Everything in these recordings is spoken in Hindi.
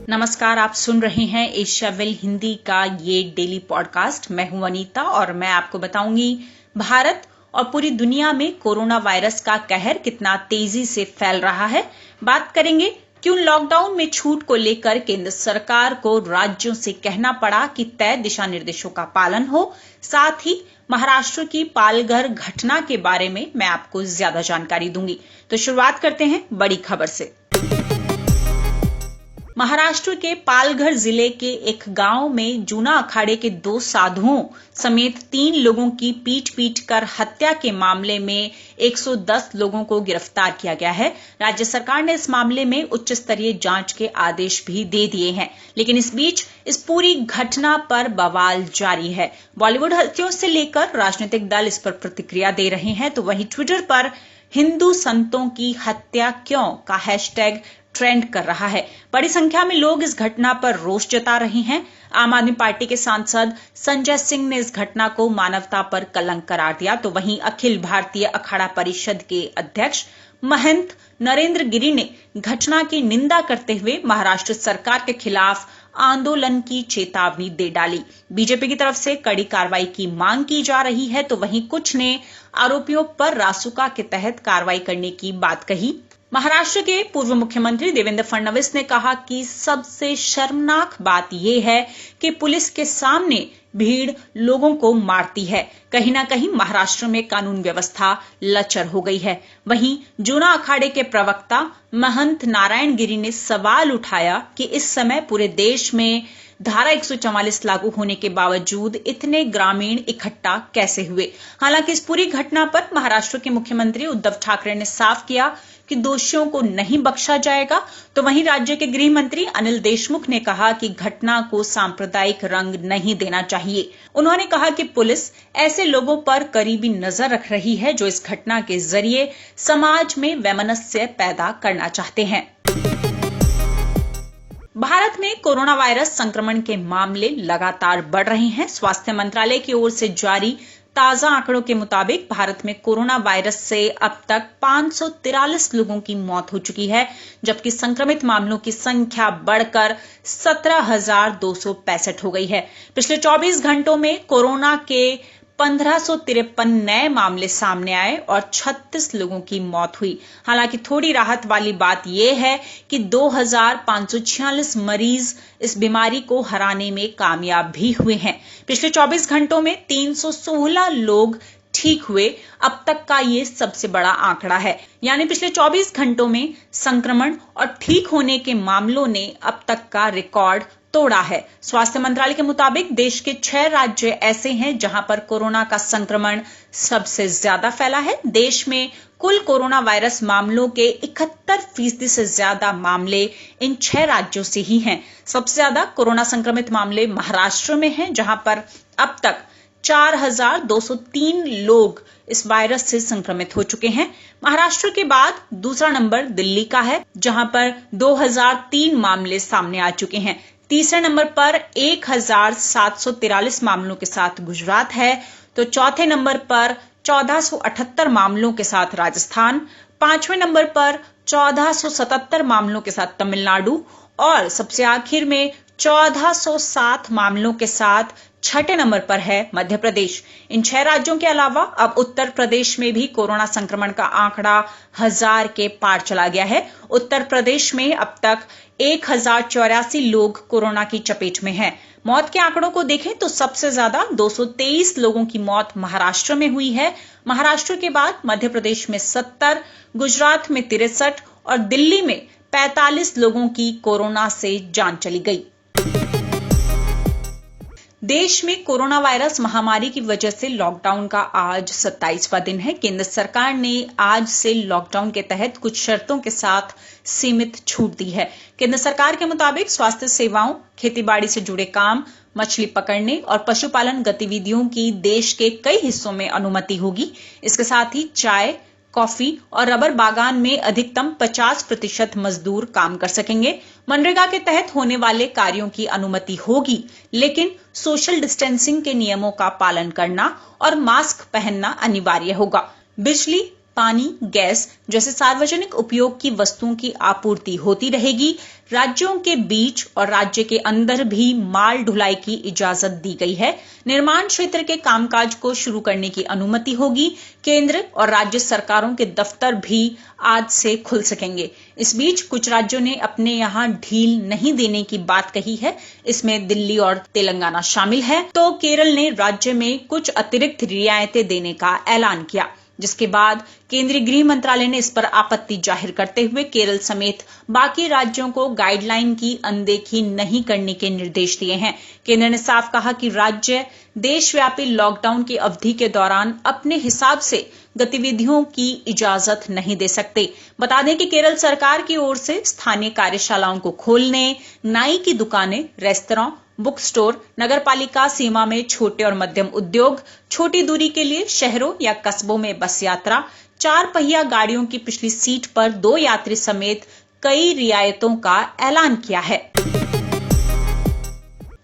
नमस्कार, आप सुन रहे हैं एशिया वेल हिंदी का ये डेली पॉडकास्ट। मैं हूं अनीता और मैं आपको बताऊंगी भारत और पूरी दुनिया में कोरोना वायरस का कहर कितना तेजी से फैल रहा है। बात करेंगे क्यों लॉकडाउन में छूट को लेकर केंद्र सरकार को राज्यों से कहना पड़ा कि तय दिशा निर्देशों का पालन हो। साथ ही महाराष्ट्र की पालघर घटना के बारे में मैं आपको ज्यादा जानकारी दूंगी। तो शुरुआत करते हैं बड़ी खबर से। महाराष्ट्र के पालघर जिले के एक गांव में जूना अखाड़े के 2 साधुओं समेत 3 लोगों की पीट कर हत्या के मामले में 110 लोगों को गिरफ्तार किया गया है। राज्य सरकार ने इस मामले में उच्च स्तरीय जांच के आदेश भी दे दिए हैं, लेकिन इस बीच इस पूरी घटना पर बवाल जारी है। बॉलीवुड हस्तियों से लेकर राजनीतिक दल इस पर प्रतिक्रिया दे रहे हैं, तो वहीं ट्विटर पर हिंदू संतों की हत्या क्यों का हैशटैग ट्रेंड कर रहा है। बड़ी संख्या में लोग इस घटना पर रोष जता रहे हैं। आम आदमी पार्टी के सांसद संजय सिंह ने इस घटना को मानवता पर कलंक करार दिया, तो वहीं अखिल भारतीय अखाड़ा परिषद के अध्यक्ष महंत नरेंद्र गिरि ने घटना की निंदा करते हुए महाराष्ट्र सरकार के खिलाफ आंदोलन की चेतावनी दे डाली। बीजेपी की तरफ से कड़ी कार्रवाई की मांग की जा रही है, तो वहीं कुछ ने आरोपियों पर रासुका के तहत कार्रवाई करने की बात कही। महाराष्ट्र के पूर्व मुख्यमंत्री देवेंद्र फडणवीस ने कहा कि सबसे शर्मनाक बात यह है कि पुलिस के सामने भीड़ लोगों को मारती है। कहीं ना कहीं महाराष्ट्र में कानून व्यवस्था लचर हो गई है। वहीं जूना अखाड़े के प्रवक्ता महंत नारायण गिरि ने सवाल उठाया कि इस समय पूरे देश में धारा 144 लागू होने के बावजूद इतने ग्रामीण इकट्ठा कैसे हुए। हालांकि इस पूरी घटना पर महाराष्ट्र के मुख्यमंत्री उद्धव ठाकरे ने साफ किया कि दोषियों को नहीं बख्शा जाएगा, तो वहीं राज्य के गृह मंत्री अनिल देशमुख ने कहा कि घटना को सांप्रदायिक रंग नहीं देना चाहिए। उन्होंने कहा कि पुलिस ऐसे लोगों पर करीबी नजर रख रही है जो इस घटना के जरिए समाज में वैमनस्य पैदा करना चाहते हैं। भारत में कोरोना वायरस संक्रमण के मामले लगातार बढ़ रहे हैं। स्वास्थ्य मंत्रालय की ओर से जारी ताजा आंकड़ों के मुताबिक भारत में कोरोना वायरस से अब तक 543 लोगों की मौत हो चुकी है, जबकि संक्रमित मामलों की संख्या बढ़कर 17,265 हो गई है। पिछले 24 घंटों में कोरोना के 1553 नए मामले सामने आए और 36 लोगों की मौत हुई। हालांकि थोड़ी राहत वाली बात यह है कि 2546 मरीज इस बीमारी को हराने में कामयाब भी हुए हैं। पिछले 24 घंटों में 316 लोग ठीक हुए। अब तक का ये सबसे बड़ा आंकड़ा है, यानी पिछले 24 घंटों में संक्रमण और ठीक होने के मामलों ने अब तक का रिकॉर्ड तोड़ा है। स्वास्थ्य मंत्रालय के मुताबिक देश के 6 राज्य ऐसे हैं जहां पर कोरोना का संक्रमण सबसे ज्यादा फैला है। देश में कुल कोरोना वायरस मामलों के 71% से ज्यादा मामले इन 6 राज्यों से ही हैं। सबसे ज्यादा कोरोना संक्रमित मामले महाराष्ट्र में हैं, जहां पर अब तक 4,203 लोग इस वायरस से संक्रमित हो चुके हैं। महाराष्ट्र के बाद दूसरा नंबर दिल्ली का है, जहां पर 2003 मामले सामने आ चुके हैं। तीसरे नंबर पर 1,743 मामलों के साथ गुजरात है, तो चौथे नंबर पर 1478 मामलों के साथ राजस्थान, 5वें नंबर पर 1477 मामलों के साथ तमिलनाडु और सबसे आखिर में 1407 मामलों के साथ 6ठे नंबर पर है मध्य प्रदेश। इन 6 राज्यों के अलावा अब उत्तर प्रदेश में भी कोरोना संक्रमण का आंकड़ा 1000 के पार चला गया है। उत्तर प्रदेश में अब तक 1084 लोग कोरोना की चपेट में हैं। मौत के आंकड़ों को देखें तो सबसे ज्यादा 223 लोगों की मौत महाराष्ट्र में हुई है। महाराष्ट्र के बाद मध्य प्रदेश में 70, गुजरात में 63 और दिल्ली में 45 लोगों की कोरोना से जान चली गई। देश में कोरोना वायरस महामारी की वजह से लॉकडाउन का आज 27वां दिन है। केंद्र सरकार ने आज से लॉकडाउन के तहत कुछ शर्तों के साथ सीमित छूट दी है। केंद्र सरकार के मुताबिक स्वास्थ्य सेवाओं, खेतीबाड़ी से जुड़े काम, मछली पकड़ने और पशुपालन गतिविधियों की देश के कई हिस्सों में अनुमति होगी। इसके साथ ही चाय, कॉफी और रबर बागान में अधिकतम 50% मजदूर काम कर सकेंगे। मनरेगा के तहत होने वाले कार्यों की अनुमति होगी, लेकिन सोशल डिस्टेंसिंग के नियमों का पालन करना और मास्क पहनना अनिवार्य होगा। बिजली, पानी, गैस जैसे सार्वजनिक उपयोग की वस्तुओं की आपूर्ति होती रहेगी। राज्यों के बीच और राज्य के अंदर भी माल ढुलाई की इजाजत दी गई है। निर्माण क्षेत्र के कामकाज को शुरू करने की अनुमति होगी। केंद्र और राज्य सरकारों के दफ्तर भी आज से खुल सकेंगे। इस बीच कुछ राज्यों ने अपने यहां ढील नहीं देने की बात कही है। इसमें दिल्ली और तेलंगाना शामिल है। तो केरल ने राज्य में कुछ अतिरिक्त रियायतें देने का ऐलान किया, जिसके बाद केंद्रीय गृह मंत्रालय ने इस पर आपत्ति जाहिर करते हुए केरल समेत बाकी राज्यों को गाइडलाइन की अनदेखी नहीं करने के निर्देश दिए हैं। केंद्र ने साफ कहा कि राज्य देशव्यापी लॉकडाउन की अवधि के दौरान अपने हिसाब से गतिविधियों की इजाजत नहीं दे सकते। बता दें कि केरल सरकार की ओर से स्थानीय कार्यशालाओं को खोलने, नाई की दुकानें, रेस्तरां, बुक स्टोर, नगरपालिका सीमा में छोटे और मध्यम उद्योग, छोटी दूरी के लिए शहरों या कस्बों में बस यात्रा, 4 पहिया गाड़ियों की पिछली सीट पर 2 यात्री समेत कई रियायतों का ऐलान किया है।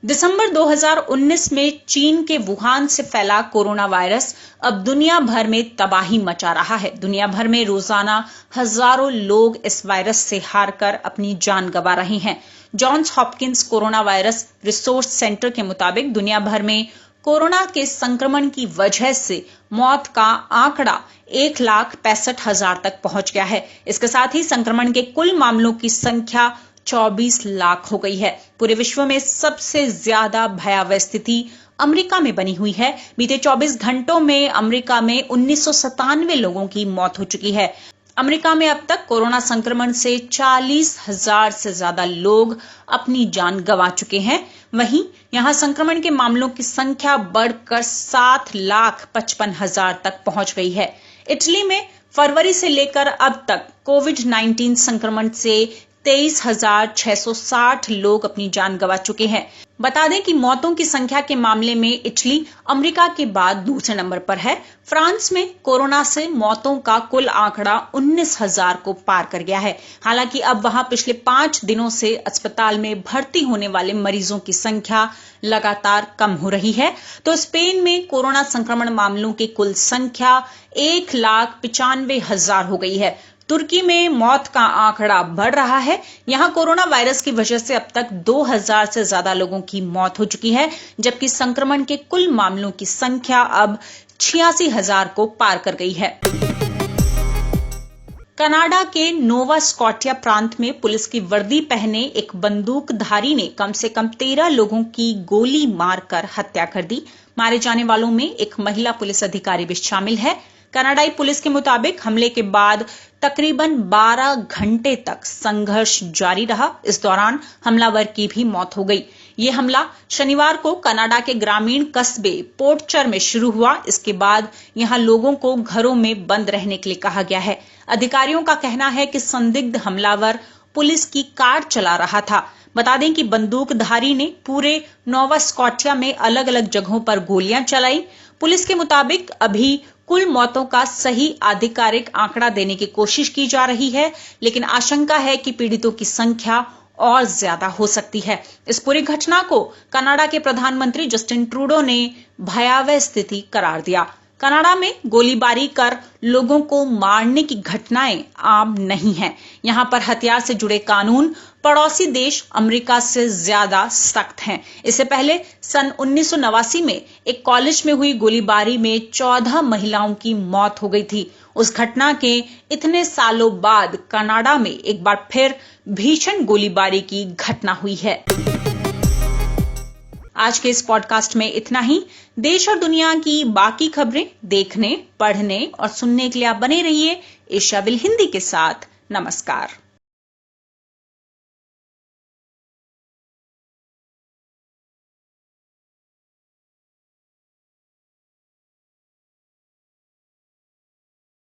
दिसंबर 2019 में चीन के वुहान से फैला कोरोना वायरस अब दुनिया भर में तबाही मचा रहा है। दुनिया भर में रोजाना हजारों लोग इस वायरस से हारकर अपनी जान गंवा रहे हैं। Johns Hopkins coronavirus resource centre के मुताबिक दुनिया भर में कोरोना के संक्रमण की वजह से मौत का आंकड़ा 1,65,000 तक पहुंच गया है। इसके साथ ही संक्रमण के कुल मामलों की संख्या 24 लाख हो गई है। पूरे विश्व में सबसे ज्यादा भयावह स्थिति अमेरिका में बनी हुई है। बीते 24 घंटों में अमेरिका में 1997 लोगों की मौत हो चुकी है। अमेरिका में अब तक कोरोना संक्रमण से 40,000 से ज्यादा लोग अपनी जान गंवा चुके हैं। वहीं यहां संक्रमण के मामलों की संख्या बढ़कर 7,55,000 तक पहुंच गई है। इटली में फरवरी से लेकर अब तक कोविड-19 संक्रमण से 23,660 लोग अपनी जान गंवा चुके हैं। बता दें कि मौतों की संख्या के मामले में इटली अमेरिका के बाद दूसरे नंबर पर है। फ्रांस में कोरोना से मौतों का कुल आंकड़ा 19,000 को पार कर गया है। हालांकि अब वहां पिछले 5 दिनों से अस्पताल में भर्ती होने वाले मरीजों की संख्या लगातार कम हो रही है। तो स्पेन में कोरोना संक्रमण मामलों की कुल संख्या 1,95,000 हो गई है। तुर्की में मौत का आंकड़ा बढ़ रहा है। यहां कोरोना वायरस की वजह से अब तक 2,000 से ज्यादा लोगों की मौत हो चुकी है, जबकि संक्रमण के कुल मामलों की संख्या अब 86,000 को पार कर गई है। कनाडा के नोवा स्कॉटिया प्रांत में पुलिस की वर्दी पहने एक बंदूकधारी ने कम से कम 13 लोगों की गोली मारकर हत्या कर दी। मारे जाने वालों में एक महिला पुलिस अधिकारी भी शामिल है। कनाडाई पुलिस के मुताबिक हमले के बाद तकरीबन 12 घंटे तक संघर्ष जारी रहा। इस दौरान हमलावर की भी मौत हो गई। ये हमला शनिवार को कनाडा के ग्रामीण कस्बे पोर्टचर में शुरू हुआ। इसके बाद यहां लोगों को घरों में बंद रहने के लिए कहा गया है। अधिकारियों का कहना है कि संदिग्ध हमलावर पुलिस की कार चला रहा था। बता दें कि बंदूकधारी ने पूरे नोवा स्कॉटिया में अलग अलग जगहों पर गोलियां चलाई। पुलिस के मुताबिक अभी कुल मौतों का सही आधिकारिक आंकड़ा देने की कोशिश की जा रही है, लेकिन आशंका है कि पीड़ितों की संख्या और ज्यादा हो सकती है। इस पूरी घटना को कनाडा के प्रधानमंत्री जस्टिन ट्रूडो ने भयावह स्थिति करार दिया। कनाडा में गोलीबारी कर लोगों को मारने की घटनाएं आम नहीं हैं। यहां पर हथियार से जुड़े कानून पड़ोसी देश अमेरिका से ज्यादा सख्त हैं। इससे पहले सन 1989 में एक कॉलेज में हुई गोलीबारी में 14 महिलाओं की मौत हो गई थी। उस घटना के इतने सालों बाद कनाडा में एक बार फिर भीषण गोलीबारी की घटना हुई है। आज के इस पॉडकास्ट में इतना ही। देश और दुनिया की बाकी खबरें देखने, पढ़ने और सुनने के लिए आप बने रहिए एशियाविल हिंदी के साथ। नमस्कार।